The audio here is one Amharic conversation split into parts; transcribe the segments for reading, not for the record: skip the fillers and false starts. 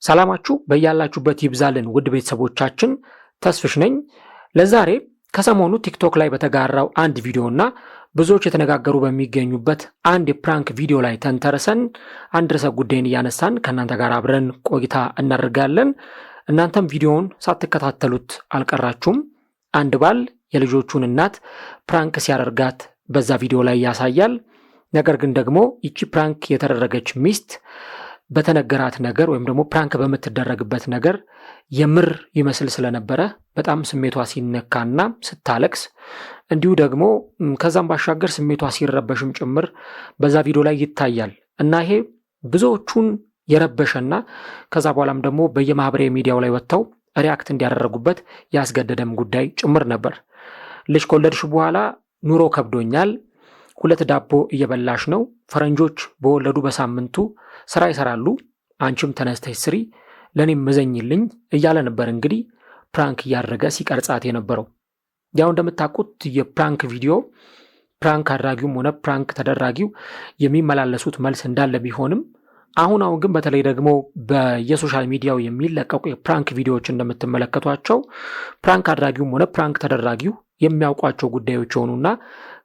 ሰላማችሁ በያላችሁበት ይብዛልን ውድ ቤተሰቦቻችን፣ ተስፍሽ ነኝ። ለዛሬ ከሰሞኑ ቲክቶክ ላይ በተጋራው አንድ ቪዲዮና ብዙዎች የተነጋገሩ በሚገኙበት አንድ የፕራንክ ቪዲዮ ላይ ተንተርሰን አንድ ርዕሰ ጉዳይን እያነሳን ከእናንተ ጋር አብረን ቆይታ እናደርጋለን። እናንተም ቪዲዮውን ሳትከታተሉት አልቀራችሁም። አንድ ባል የልጆቹን እናት ፕራንክ ሲያደርጋት በዛ ቪዲዮ ላይ ያሳያል። ነገር ግን ደግሞ ይቺ ፕራንክ የተደረገች ሚስት በተነገራት ነገር ወይም ደግሞ ፕራንክ በምትደረግበት ነገር የምር ይመስል ስለነበረ በጣም ስሜቷ ሲነካና ስታለቅስ እንዲሁ ደግሞ ከዛም ባሻገር ስሜቷ ሲረበሽም ጭምር በዛ ቪዲዮ ላይ ይታያል እና ይሄ ብዙዎቹን የረበሸና ከዛ በኋላም ደግሞ በየማህበራዊ ሚዲያው ላይ ወጥተው ሪያክት እንዲያደረጉበት ያስገደደም ጉዳይ ጭምር ነበር። ልጅ ከወለድሽ በኋላ ኑሮ ከብዶኛል፣ 2 ዳቦ እየበላሽ ነው፣ ፈረንጆች በወለዱ በሳምንቱ ስራ ይሰራሉ፣ አንቺም ተነስተሽ ስሪ፣ ለኔም መዘኝልኝ እያለ ነበር እንግዲህ ፕራንክ እያደረገ ሲቀርጻት የነበረው። ያው እንደምታውቁት የፕራንክ ቪዲዮ ፕራንክ አድራጊውም ሆነ ፕራንክ ተደራጊው የሚመላለሱት መልስ እንዳለ ቢሆንም አሁን ግን በተለይ ደግሞ በየሶሻል ሚዲያው የሚለቀቁ የፕራንክ ቪዲዮዎች እንደምትመለከቷቸው ፕራንክ አድራጊውም ሆነ ፕራንክ ተደራጊው የሚያውቋቸው ጉዳዮች ሆኑና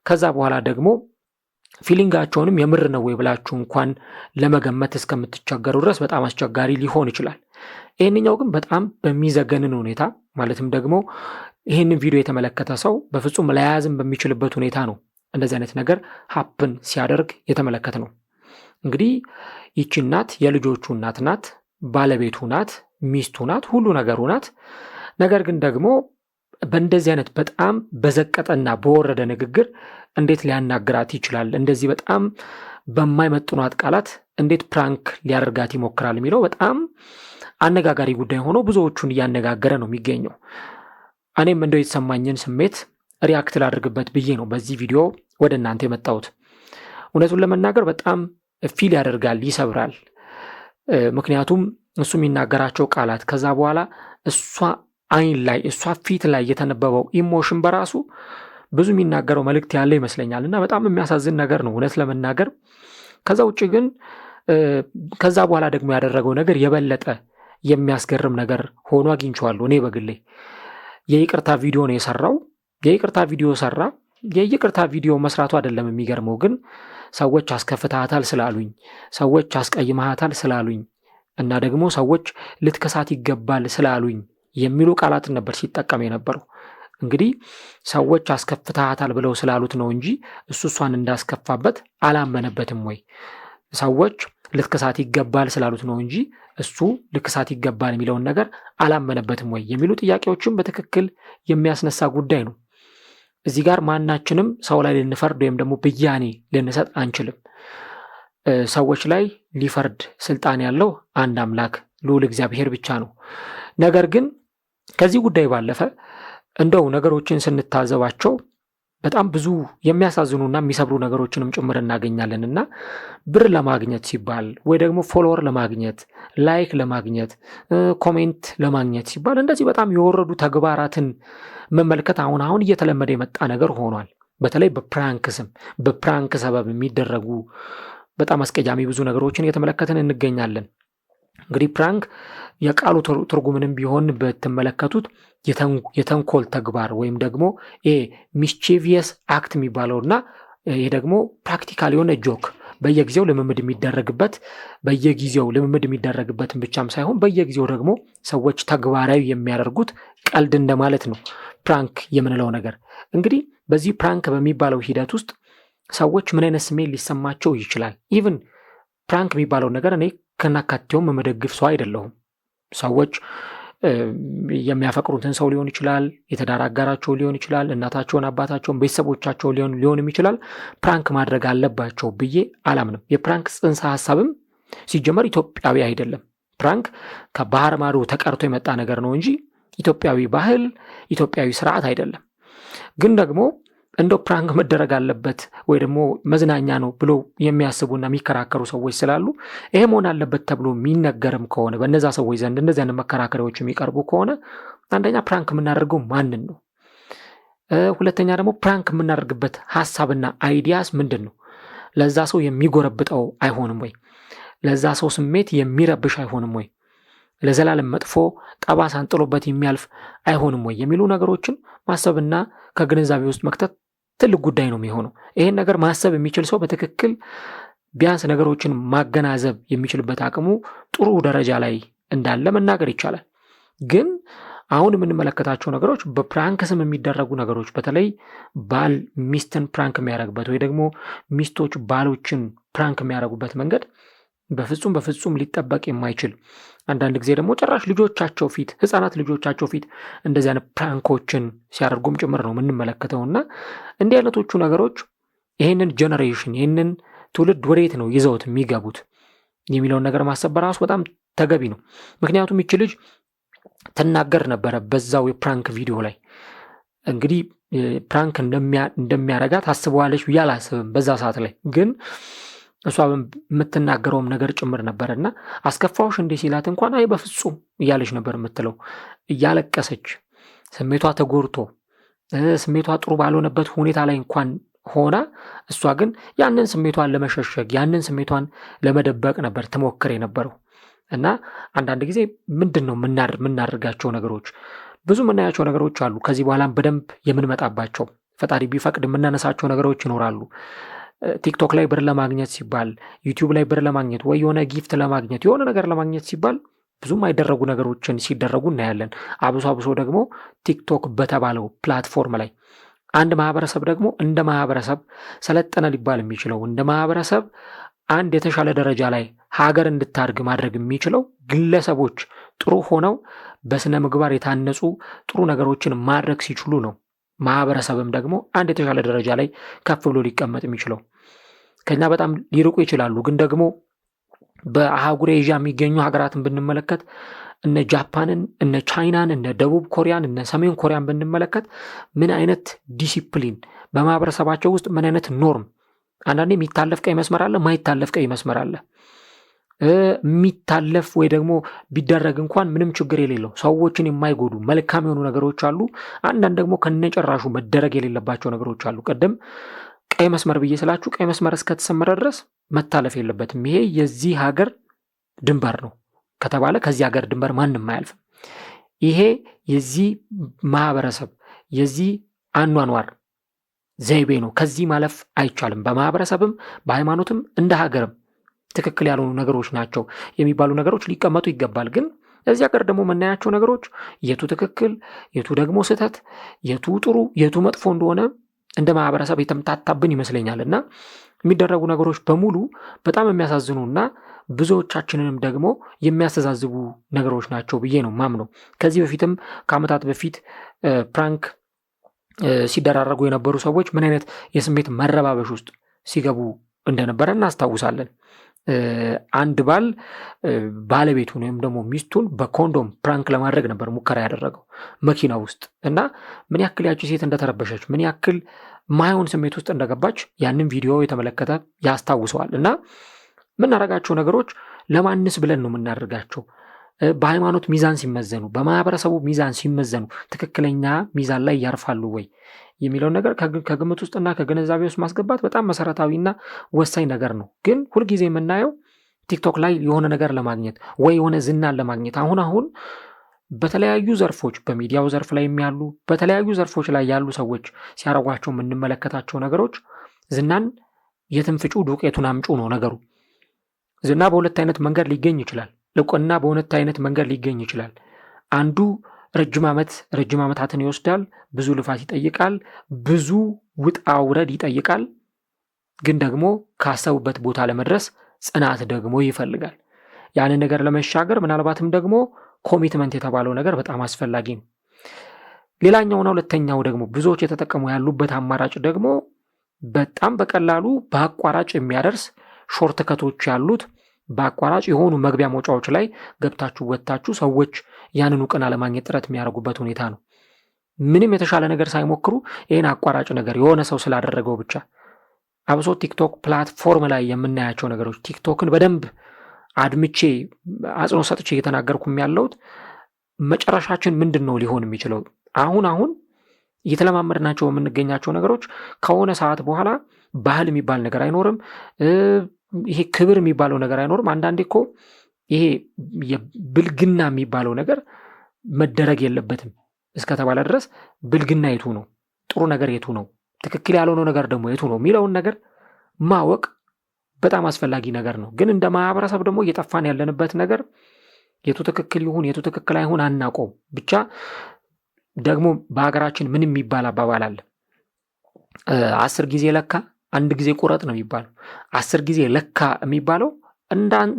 ከዛ በኋላ ደግሞ ፊሊንጋቸውንም የምር ነው ወይ ብላችሁ እንኳን ለመገመት እስከምትቸገሩ ድረስ በጣም አስቸጋሪ ሊሆን ይችላል። ይህንኛው ግን በጣም በሚዘገንን ሁኔታ ማለትም ደግሞ ይህንን ቪዲዮ የተመለከተ ሰው በፍጹም ለያዝም በሚችልበት ሁኔታ ነው እንደዚህ አይነት ነገር ሀፕን ሲያደርግ የተመለከተ ነው። እንግዲህ ይቺ እናት የልጆቹ እናት ናት፣ ባለቤቱ ናት፣ ሚስቱ ናት፣ ሁሉ ነገሩ ናት። ነገር ግን ደግሞ በእንደዚህ አይነት በጣም በዘቀጠና በወረደ ንግግር እንዴት ሊያናግራት ይችላል? እንደዚህ በጣም በማይመጥኗት ቃላት እንዴት ፕራንክ ሊያደርጋት ይሞክራል የሚለው በጣም አነጋጋሪ ጉዳይ ሆኖ ብዙዎቹን እያነጋገረ ነው የሚገኘው። እኔም እንደው የተሰማኝን ስሜት ሪያክት ላድርግበት ብዬ ነው በዚህ ቪዲዮ ወደ እናንተ የመጣሁት። እውነቱን ለመናገር በጣም ፊል ያደርጋል፣ ይሰብራል። ምክንያቱም እሱ የሚናገራቸው ቃላት ከዛ በኋላ እሷ አይን ላይ እሷ ፊት ላይ የተነበበው ኢሞሽን በራሱ ብዙ የሚናገረው መልእክት ያለ ይመስለኛል እና በጣም የሚያሳዝን ነገር ነው እውነት ለመናገር። ከዛ ውጭ ግን ከዛ በኋላ ደግሞ ያደረገው ነገር የበለጠ የሚያስገርም ነገር ሆኖ አግኝቼዋለሁ። እኔ በግሌ የይቅርታ ቪዲዮ ነው የሰራው። የይቅርታ ቪዲዮ ሰራ። የይቅርታ ቪዲዮ መስራቱ አይደለም የሚገርመው፣ ግን ሰዎች አስከፍታታል ስላሉኝ፣ ሰዎች አስቀይመሃታል ስላሉኝ እና ደግሞ ሰዎች ልትከሳት ይገባል ስላሉኝ የሚሉ ቃላትን ነበር ሲጠቀም የነበረው። እንግዲህ ሰዎች አስከፍታታል ብለው ስላሉት ነው እንጂ እሷን እንዳስከፋበት አላመነበትም ወይ? ሰዎች ልትከሳት ይገባል ስላሉት ነው እንጂ እሱ ልክሳት ይገባል የሚለውን ነገር አላመነበትም ወይ የሚሉ ጥያቄዎችን በትክክል የሚያስነሳ ጉዳይ ነው። እዚህ ጋር ማናችንም ሰው ላይ ልንፈርድ ወይም ደግሞ ብያኔ ልንሰጥ አንችልም። ሰዎች ላይ ሊፈርድ ስልጣን ያለው አንድ አምላክ ልዑል እግዚአብሔር ብቻ ነው። ነገር ግን ከዚህ ጉዳይ ባለፈ እንደው ነገሮችን ስንታዘባቸው በጣም ብዙ የሚያሳዝኑና የሚሰብሩ ነገሮችንም ጭምር እናገኛለን እና ብር ለማግኘት ሲባል ወይ ደግሞ ፎሎወር ለማግኘት፣ ላይክ ለማግኘት፣ ኮሜንት ለማግኘት ሲባል እንደዚህ በጣም የወረዱ ተግባራትን መመልከት አሁን እየተለመደ የመጣ ነገር ሆኗል። በተለይ በፕራንክ ስም በፕራንክ ሰበብ የሚደረጉ በጣም አስቀያሚ ብዙ ነገሮችን እየተመለከትን እንገኛለን። እንግዲህ ፕራንክ የቃሉ ትርጉምንም ቢሆን በተመለከቱት የተንኮል ተግባር ወይም ደግሞ ሚስቺቪየስ አክት የሚባለውና ይሄ ደግሞ ፕራክቲካል የሆነ ጆክ በየጊዜው ልምምድ የሚደረግበትን ብቻም ሳይሆን በየጊዜው ደግሞ ሰዎች ተግባራዊ የሚያደርጉት ቀልድ እንደማለት ነው ፕራንክ የምንለው ነገር። እንግዲህ በዚህ ፕራንክ በሚባለው ሂደት ውስጥ ሰዎች ምን አይነት ስሜት ሊሰማቸው ይችላል? ኢቭን ፕራንክ የሚባለው ነገር እኔ ከናካቴውም የመደግፍ ሰው አይደለሁም። ሰዎች የሚያፈቅሩትን ሰው ሊሆን ይችላል፣ የትዳር አጋራቸው ሊሆን ይችላል፣ እናታቸውን፣ አባታቸውን፣ ቤተሰቦቻቸው ሊሆንም ይችላል ፕራንክ ማድረግ አለባቸው ብዬ አላምንም። የፕራንክ ጽንሰ ሀሳብም ሲጀመር ኢትዮጵያዊ አይደለም። ፕራንክ ከባህር ማዶ ተቀርቶ የመጣ ነገር ነው እንጂ ኢትዮጵያዊ ባህል፣ ኢትዮጵያዊ ስርዓት አይደለም። ግን ደግሞ እንደው ፕራንክ መደረግ አለበት ወይ ደግሞ መዝናኛ ነው ብሎ የሚያስቡና የሚከራከሩ ሰዎች ስላሉ ይሄ መሆን አለበት ተብሎ የሚነገርም ከሆነ በእነዛ ሰዎች ዘንድ እንደዚህ አይነት መከራከሪያዎች የሚቀርቡ ከሆነ አንደኛ ፕራንክ የምናደርገው ማንን ነው? ሁለተኛ ደግሞ ፕራንክ የምናደርግበት ሀሳብና አይዲያስ ምንድን ነው? ለዛ ሰው የሚጎረብጠው አይሆንም ወይ? ለዛ ሰው ስሜት የሚረብሽ አይሆንም ወይ? ለዘላለም መጥፎ ጠባሳን ጥሎበት የሚያልፍ አይሆንም ወይ የሚሉ ነገሮችን ማሰብና ከግንዛቤ ውስጥ መክተት ትልቅ ጉዳይ ነው የሚሆነው። ይሄን ነገር ማሰብ የሚችል ሰው በትክክል ቢያንስ ነገሮችን ማገናዘብ የሚችልበት አቅሙ ጥሩ ደረጃ ላይ እንዳለ መናገር ይቻላል። ግን አሁን የምንመለከታቸው ነገሮች በፕራንክ ስም የሚደረጉ ነገሮች፣ በተለይ ባል ሚስትን ፕራንክ የሚያደርግበት ወይ ደግሞ ሚስቶች ባሎችን ፕራንክ የሚያደርጉበት መንገድ በፍጹም ሊጠበቅ የማይችል፣ አንዳንድ ጊዜ ደግሞ ጭራሽ ልጆቻቸው ፊት ህፃናት ልጆቻቸው ፊት እንደዚህ አይነት ፕራንኮችን ሲያደርጉም ጭምር ነው የምንመለከተውና እንዲህ አይነቶቹ ነገሮች ይህንን ጀነሬሽን ይህንን ትውልድ ወዴት ነው ይዘውት የሚገቡት የሚለውን ነገር ማሰብ በራሱ በጣም ተገቢ ነው። ምክንያቱም ይቺ ልጅ ትናገር ነበረ በዛው የፕራንክ ቪዲዮ ላይ። እንግዲህ ፕራንክ እንደሚያረጋት አስበዋለች ብዬ አላስብም በዛ ሰዓት ላይ፣ ግን እሷ የምትናገረውም ነገር ጭምር ነበርና አስከፋውሽ እንዴ ሲላት እንኳን አይ በፍጹም እያለች ነበር የምትለው፣ እያለቀሰች ስሜቷ ተጎርቶ ስሜቷ ጥሩ ባልሆነበት ሁኔታ ላይ እንኳን ሆና እሷ ግን ያንን ስሜቷን ለመሸሸግ ያንን ስሜቷን ለመደበቅ ነበር ትሞክር የነበረው። እና አንዳንድ ጊዜ ምንድን ነው የምናደርጋቸው ነገሮች፣ ብዙ የምናያቸው ነገሮች አሉ። ከዚህ በኋላም በደንብ የምንመጣባቸው ፈጣሪ ቢፈቅድ የምናነሳቸው ነገሮች ይኖራሉ። ቲክቶክ ላይ ብር ለማግኘት ሲባል፣ ዩቲዩብ ላይ ብር ለማግኘት ወይ የሆነ ጊፍት ለማግኘት የሆነ ነገር ለማግኘት ሲባል ብዙም አይደረጉ ነገሮችን ሲደረጉ እናያለን። አብሶ ደግሞ ቲክቶክ በተባለው ፕላትፎርም ላይ አንድ ማህበረሰብ ደግሞ እንደ ማህበረሰብ ሰለጠነ ሊባል የሚችለው እንደ ማህበረሰብ አንድ የተሻለ ደረጃ ላይ ሀገር እንድታድግ ማድረግ የሚችለው ግለሰቦች ጥሩ ሆነው በስነ ምግባር የታነጹ ጥሩ ነገሮችን ማድረግ ሲችሉ ነው። ማህበረሰብም ደግሞ አንድ የተሻለ ደረጃ ላይ ከፍ ብሎ ሊቀመጥ የሚችለው። ከኛ በጣም ሊርቁ ይችላሉ፣ ግን ደግሞ በአህጉረ ኤዥያ የሚገኙ ሀገራትን ብንመለከት እነ ጃፓንን፣ እነ ቻይናን፣ እነ ደቡብ ኮሪያን፣ እነ ሰሜን ኮሪያን ብንመለከት ምን አይነት ዲሲፕሊን በማህበረሰባቸው ውስጥ ምን አይነት ኖርም፣ አንዳንዴ የሚታለፍ ቀይ መስመር አለ፣ ማይታለፍ ቀይ መስመር አለ። የሚታለፍ ወይ ደግሞ ቢደረግ እንኳን ምንም ችግር የሌለው ሰዎችን የማይጎዱ መልካም የሆኑ ነገሮች አሉ። አንዳንድ ደግሞ ከነጨራሹ መደረግ የሌለባቸው ነገሮች አሉ። ቀደም ቀይ መስመር ብዬ ስላችሁ ቀይ መስመር እስከተሰመረ ድረስ መታለፍ የለበትም። ይሄ የዚህ ሀገር ድንበር ነው ከተባለ ከዚህ ሀገር ድንበር ማንም አያልፍም። ይሄ የዚህ ማህበረሰብ የዚህ አኗኗር ዘይቤ ነው። ከዚህ ማለፍ አይቻልም። በማህበረሰብም በሃይማኖትም እንደ ሀገርም ትክክል ያልሆኑ ነገሮች ናቸው የሚባሉ ነገሮች ሊቀመጡ ይገባል። ግን እዚህ ሀገር ደግሞ የምናያቸው ነገሮች የቱ ትክክል የቱ ደግሞ ስህተት የቱ ጥሩ የቱ መጥፎ እንደሆነ እንደ ማህበረሰብ የተምታታብን ይመስለኛል። እና የሚደረጉ ነገሮች በሙሉ በጣም የሚያሳዝኑና ብዙዎቻችንንም ደግሞ የሚያስተዛዝቡ ነገሮች ናቸው ብዬ ነው ማምነው። ከዚህ በፊትም ከዓመታት በፊት ፕራንክ ሲደራረጉ የነበሩ ሰዎች ምን አይነት የስሜት መረባበሽ ውስጥ ሲገቡ እንደነበረ እናስታውሳለን። አንድ ባል ባለቤቱን ወይም ደግሞ ሚስቱን በኮንዶም ፕራንክ ለማድረግ ነበር ሙከራ ያደረገው መኪና ውስጥ እና ምን ያክል ያቺ ሴት እንደተረበሸች ምን ያክል ማይሆን ስሜት ውስጥ እንደገባች ያንን ቪዲዮ የተመለከተ ያስታውሰዋል። እና የምናደርጋቸው ነገሮች ለማንስ ብለን ነው የምናደርጋቸው? በሃይማኖት ሚዛን ሲመዘኑ በማህበረሰቡ ሚዛን ሲመዘኑ ትክክለኛ ሚዛን ላይ ያርፋሉ ወይ የሚለውን ነገር ከግምት ውስጥና ከግንዛቤ ውስጥ ማስገባት በጣም መሰረታዊና ወሳኝ ነገር ነው። ግን ሁልጊዜ የምናየው ቲክቶክ ላይ የሆነ ነገር ለማግኘት ወይ የሆነ ዝናን ለማግኘት አሁን በተለያዩ ዘርፎች በሚዲያው ዘርፍ ላይ ያሉ በተለያዩ ዘርፎች ላይ ያሉ ሰዎች ሲያረጓቸው የምንመለከታቸው ነገሮች ዝናን የትንፍጩ ዱቄቱን አምጩ ነው ነገሩ። ዝና በሁለት አይነት መንገድ ሊገኝ ይችላል። ልቆና በሁለት አይነት መንገድ ሊገኝ ይችላል። አንዱ ረጅም ዓመታትን ይወስዳል፣ ብዙ ልፋት ይጠይቃል፣ ብዙ ውጣ ውረድ ይጠይቃል። ግን ደግሞ ካሰቡበት ቦታ ለመድረስ ጽናት ደግሞ ይፈልጋል። ያንን ነገር ለመሻገር ምናልባትም ደግሞ ኮሚትመንት የተባለው ነገር በጣም አስፈላጊ ነው። ሌላኛውና ሁለተኛው ደግሞ ብዙዎች የተጠቀሙ ያሉበት አማራጭ ደግሞ በጣም በቀላሉ በአቋራጭ የሚያደርስ ሾርት ከቶች ያሉት በአቋራጭ የሆኑ መግቢያ መውጫዎች ላይ ገብታችሁ ወጥታችሁ ሰዎች ያንን እውቅና ለማግኘት ጥረት የሚያደርጉበት ሁኔታ ነው። ምንም የተሻለ ነገር ሳይሞክሩ ይህን አቋራጭ ነገር የሆነ ሰው ስላደረገው ብቻ አብሶ ቲክቶክ ፕላትፎርም ላይ የምናያቸው ነገሮች ቲክቶክን በደንብ አድምቼ አጽንኦት ሰጥቼ እየተናገርኩም ያለሁት መጨረሻችን ምንድን ነው ሊሆን የሚችለው? አሁን እየተለማመድናቸው የምንገኛቸው ነገሮች ከሆነ ሰዓት በኋላ ባህል የሚባል ነገር አይኖርም። ይሄ ክብር የሚባለው ነገር አይኖርም። አንዳንዴ እኮ ይሄ የብልግና የሚባለው ነገር መደረግ የለበትም እስከተባለ ድረስ ብልግና የቱ ነው፣ ጥሩ ነገር የቱ ነው፣ ትክክል ያልሆነው ነገር ደግሞ የቱ ነው የሚለውን ነገር ማወቅ በጣም አስፈላጊ ነገር ነው። ግን እንደ ማህበረሰብ ደግሞ እየጠፋን ያለንበት ነገር የቱ ትክክል ይሁን የቱ ትክክል አይሁን አናውቀውም። ብቻ ደግሞ በሀገራችን ምን የሚባል አባባል አለ፣ 10 ጊዜ ለካ 1 ጊዜ ቁረጥ ነው የሚባለው። 10 ጊዜ ለካ የሚባለው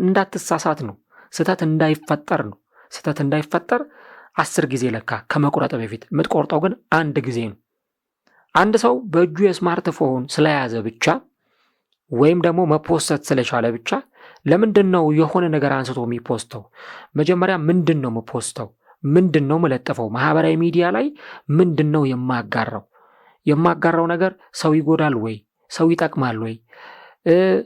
እንዳትሳሳት ነው፣ ስህተት እንዳይፈጠር ነው። ስህተት እንዳይፈጠር 10 ጊዜ ለካ ከመቁረጥ በፊት፣ የምትቆርጠው ግን 1 ጊዜ ነው። አንድ ሰው በእጁ የስማርትፎን ስለያዘ ብቻ ወይም ደግሞ መፖሰት ስለቻለ ብቻ ለምንድን ነው የሆነ ነገር አንስቶ የሚፖስተው? መጀመሪያ ምንድን ነው የምፖስተው? ምንድን ነው የምለጥፈው? ማህበራዊ ሚዲያ ላይ ምንድን ነው የማጋራው ነገር ሰው ይጎዳል ወይ? ሰው ይጠቅማል ወይ?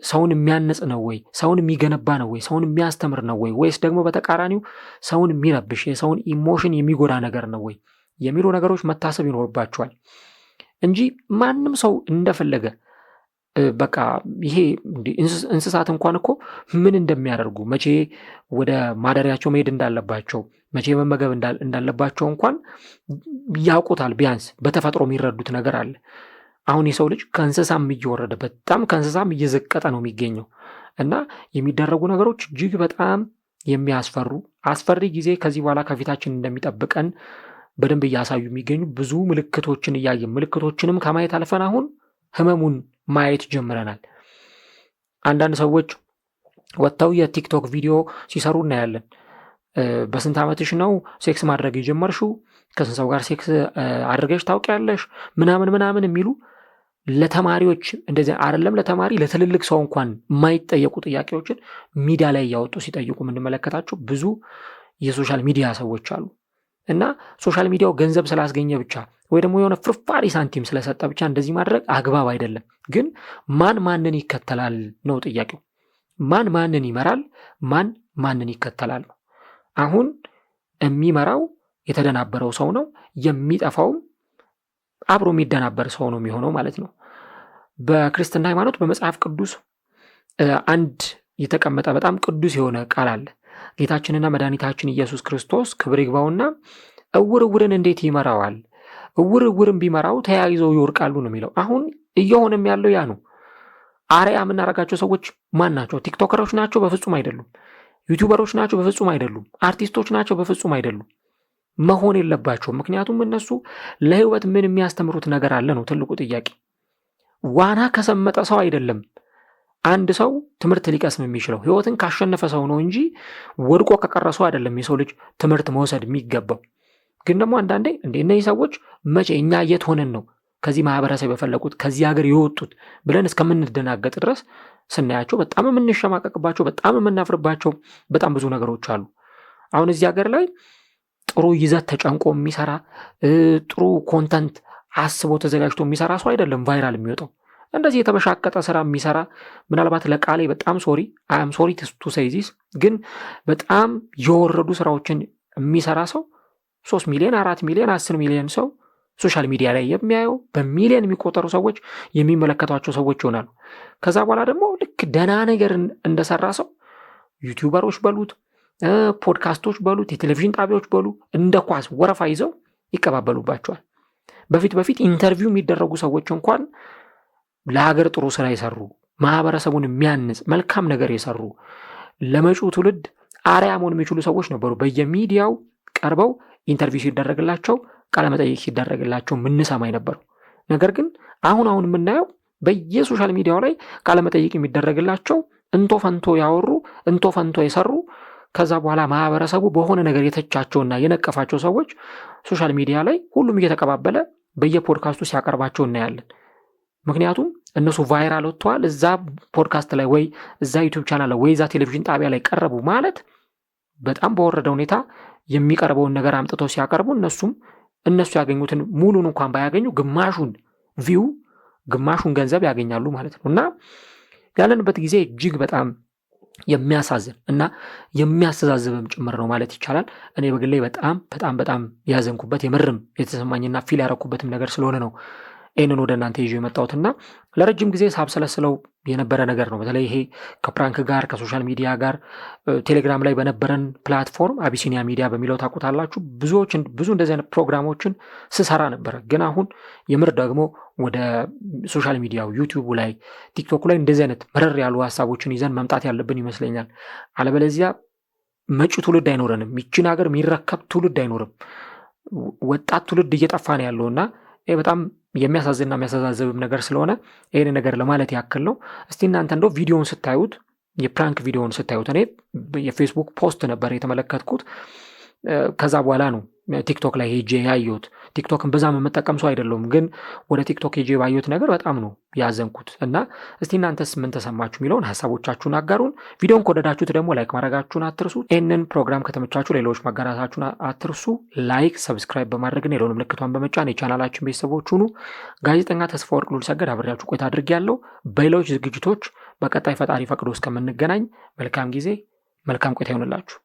ሰውን የሚያንጽ ነው ወይ? ሰውን የሚገነባ ነው ወይ? ሰውን የሚያስተምር ነው ወይ? ወይስ ደግሞ በተቃራኒው ሰውን የሚረብሽ የሰውን ኢሞሽን የሚጎዳ ነገር ነው ወይ የሚሉ ነገሮች መታሰብ ይኖርባቸዋል እንጂ ማንም ሰው እንደፈለገ በቃ ይሄ እንስሳት እንኳን እኮ ምን እንደሚያደርጉ መቼ ወደ ማደሪያቸው መሄድ እንዳለባቸው መቼ መመገብ እንዳለባቸው እንኳን ያውቁታል። ቢያንስ በተፈጥሮ የሚረዱት ነገር አለ። አሁን የሰው ልጅ ከእንስሳም እየወረደ በጣም ከእንስሳም እየዘቀጠ ነው የሚገኘው እና የሚደረጉ ነገሮች እጅግ በጣም የሚያስፈሩ አስፈሪ ጊዜ ከዚህ በኋላ ከፊታችን እንደሚጠብቀን በደንብ እያሳዩ የሚገኙ ብዙ ምልክቶችን እያየን ምልክቶችንም ከማየት አልፈን አሁን ህመሙን ማየት ጀምረናል። አንዳንድ ሰዎች ወጥተው የቲክቶክ ቪዲዮ ሲሰሩ እናያለን። በስንት ዓመትሽ ነው ሴክስ ማድረግ የጀመርሽው? ከስንት ሰው ጋር ሴክስ አድርገሽ ታውቂያለሽ? ምናምን የሚሉ ለተማሪዎች እንደዚህ አይደለም ለተማሪ ለትልልቅ ሰው እንኳን የማይጠየቁ ጥያቄዎችን ሚዲያ ላይ እያወጡ ሲጠይቁ የምንመለከታቸው ብዙ የሶሻል ሚዲያ ሰዎች አሉ። እና ሶሻል ሚዲያው ገንዘብ ስላስገኘ ብቻ ወይ ደግሞ የሆነ ፍርፋሪ ሳንቲም ስለሰጠ ብቻ እንደዚህ ማድረግ አግባብ አይደለም። ግን ማን ማንን ይከተላል ነው ጥያቄው። ማን ማንን ይመራል? ማን ማንን ይከተላል ነው። አሁን የሚመራው የተደናበረው ሰው ነው፣ የሚጠፋውም አብሮ የሚደናበር ሰው ነው የሚሆነው ማለት ነው። በክርስትና ሃይማኖት በመጽሐፍ ቅዱስ አንድ የተቀመጠ በጣም ቅዱስ የሆነ ቃል አለ። ጌታችንና መድኃኒታችን ኢየሱስ ክርስቶስ ክብር ይግባውና እውርን እንዴት ይመራዋል? እውርን ቢመራው ተያይዘው ይወርቃሉ ነው የሚለው። አሁን እየሆነም ያለው ያ ነው። አርአያ የምናደርጋቸው ሰዎች ማን ናቸው? ቲክቶከሮች ናቸው? በፍጹም አይደሉም። ዩቲዩበሮች ናቸው? በፍጹም አይደሉም። አርቲስቶች ናቸው? በፍጹም አይደሉም። መሆን የለባቸውም። ምክንያቱም እነሱ ለህይወት ምን የሚያስተምሩት ነገር አለ ነው ትልቁ ጥያቄ። ዋና ከሰመጠ ሰው አይደለም አንድ ሰው ትምህርት ሊቀስም የሚችለው ህይወትን ካሸነፈ ሰው ነው እንጂ ወድቆ ከቀረ ሰው አይደለም የሰው ልጅ ትምህርት መውሰድ የሚገባው። ግን ደግሞ አንዳንዴ እነዚህ ሰዎች መቼ እኛ የት ሆነን ነው ከዚህ ማህበረሰብ የፈለቁት ከዚህ ሀገር የወጡት ብለን እስከምንደናገጥ ድረስ ስናያቸው በጣም የምንሸማቀቅባቸው በጣም የምናፍርባቸው በጣም ብዙ ነገሮች አሉ። አሁን እዚህ ሀገር ላይ ጥሩ ይዘት ተጨንቆ የሚሰራ ጥሩ ኮንተንት አስቦ ተዘጋጅቶ የሚሰራ ሰው አይደለም ቫይራል የሚወጣው። እንደዚህ የተበሻቀጠ ስራ የሚሰራ ምናልባት ለቃሌ በጣም አም ሶሪ ቱ ሴይ ዚስ ግን በጣም የወረዱ ስራዎችን የሚሰራ ሰው 3 ሚሊዮን 4 ሚሊዮን 10 ሚሊዮን ሰው ሶሻል ሚዲያ ላይ የሚያየው በሚሊዮን የሚቆጠሩ ሰዎች የሚመለከቷቸው ሰዎች ይሆናሉ። ከዛ በኋላ ደግሞ ልክ ደህና ነገር እንደሰራ ሰው ዩቲዩበሮች በሉት ፖድካስቶች በሉት የቴሌቪዥን ጣቢያዎች በሉ እንደ ኳስ ወረፋ ይዘው ይቀባበሉባቸዋል። በፊት ኢንተርቪው የሚደረጉ ሰዎች እንኳን ለሀገር ጥሩ ስራ የሰሩ ማህበረሰቡን የሚያንጽ መልካም ነገር የሰሩ ለመጪው ትውልድ አርአያ መሆን የሚችሉ ሰዎች ነበሩ በየሚዲያው ቀርበው ኢንተርቪው ሲደረግላቸው ቃለመጠይቅ ሲደረግላቸው ምንሰማ የነበረው። ነገር ግን አሁን የምናየው በየሶሻል ሚዲያው ላይ ቃለመጠይቅ የሚደረግላቸው እንቶ ፈንቶ ያወሩ እንቶ ፈንቶ የሰሩ ከዛ በኋላ ማህበረሰቡ በሆነ ነገር የተቻቸውና የነቀፋቸው ሰዎች ሶሻል ሚዲያ ላይ ሁሉም እየተቀባበለ በየፖድካስቱ ሲያቀርባቸው እናያለን። ምክንያቱም እነሱ ቫይራል ወጥተዋል እዛ ፖድካስት ላይ ወይ እዛ ዩቲዩብ ቻናል ላይ ወይ እዛ ቴሌቪዥን ጣቢያ ላይ ቀረቡ ማለት በጣም በወረደ ሁኔታ የሚቀርበውን ነገር አምጥተው ሲያቀርቡ እነሱ ያገኙትን ሙሉን እንኳን ባያገኙ ግማሹን ቪው ግማሹን ገንዘብ ያገኛሉ ማለት ነው። እና ያለንበት ጊዜ እጅግ በጣም የሚያሳዝን እና የሚያስተዛዝብም ጭምር ነው ማለት ይቻላል። እኔ በግሌ በጣም ያዘንኩበት የምርም የተሰማኝና ፊል ያረኩበትም ነገር ስለሆነ ነው ይህንን ወደ እናንተ ይዤ የመጣሁትና ለረጅም ጊዜ ሳብሰለስለው የነበረ ነገር ነው። በተለይ ይሄ ከፕራንክ ጋር ከሶሻል ሚዲያ ጋር ቴሌግራም ላይ በነበረን ፕላትፎርም አቢሲኒያ ሚዲያ በሚለው ታውቁታላችሁ ብዙ እንደዚህ አይነት ፕሮግራሞችን ስሰራ ነበረ። ግን አሁን የምር ደግሞ ወደ ሶሻል ሚዲያው ዩቲዩቡ ላይ ቲክቶክ ላይ እንደዚህ አይነት መረር ያሉ ሀሳቦችን ይዘን መምጣት ያለብን ይመስለኛል። አለበለዚያ መጪው ትውልድ አይኖረንም። ይችን ሀገር የሚረከብ ትውልድ አይኖርም። ወጣት ትውልድ እየጠፋ ነው ያለውና ይሄ በጣም የሚያሳዝንና የሚያሳዝብም ነገር ስለሆነ ይሄን ነገር ለማለት ያክል ነው። እስቲ እናንተ እንደው ቪዲዮውን ስታዩት የፕራንክ ቪዲዮውን ስታዩት እኔ የፌስቡክ ፖስት ነበር የተመለከትኩት። ከዛ በኋላ ነው ቲክቶክ ላይ ሄጄ ያየሁት። ቲክቶክን በዛም የምጠቀም ሰው አይደለሁም፣ ግን ወደ ቲክቶክ ሄጄ ባየሁት ነገር በጣም ነው ያዘንኩት። እና እስቲ እናንተስ ምን ተሰማችሁ የሚለውን ሀሳቦቻችሁን አጋሩን። ቪዲዮን ከወደዳችሁት ደግሞ ላይክ ማድረጋችሁን አትርሱ። ይህንን ፕሮግራም ከተመቻችሁ ሌሎች ማጋራታችሁን አትርሱ። ላይክ፣ ሰብስክራይብ በማድረግና የደወል ምልክቷን በመጫን የቻናላችን ቤተሰቦች ሁኑ። ጋዜጠኛ ተስፋወርቅ ሉልሰገድ አብሬያችሁ ቆይታ አድርጌያለሁ። በሌሎች ዝግጅቶች በቀጣይ ፈጣሪ ፈቅዶ እስከምንገናኝ መልካም ጊዜ፣ መልካም ቆይታ ይሆንላችሁ።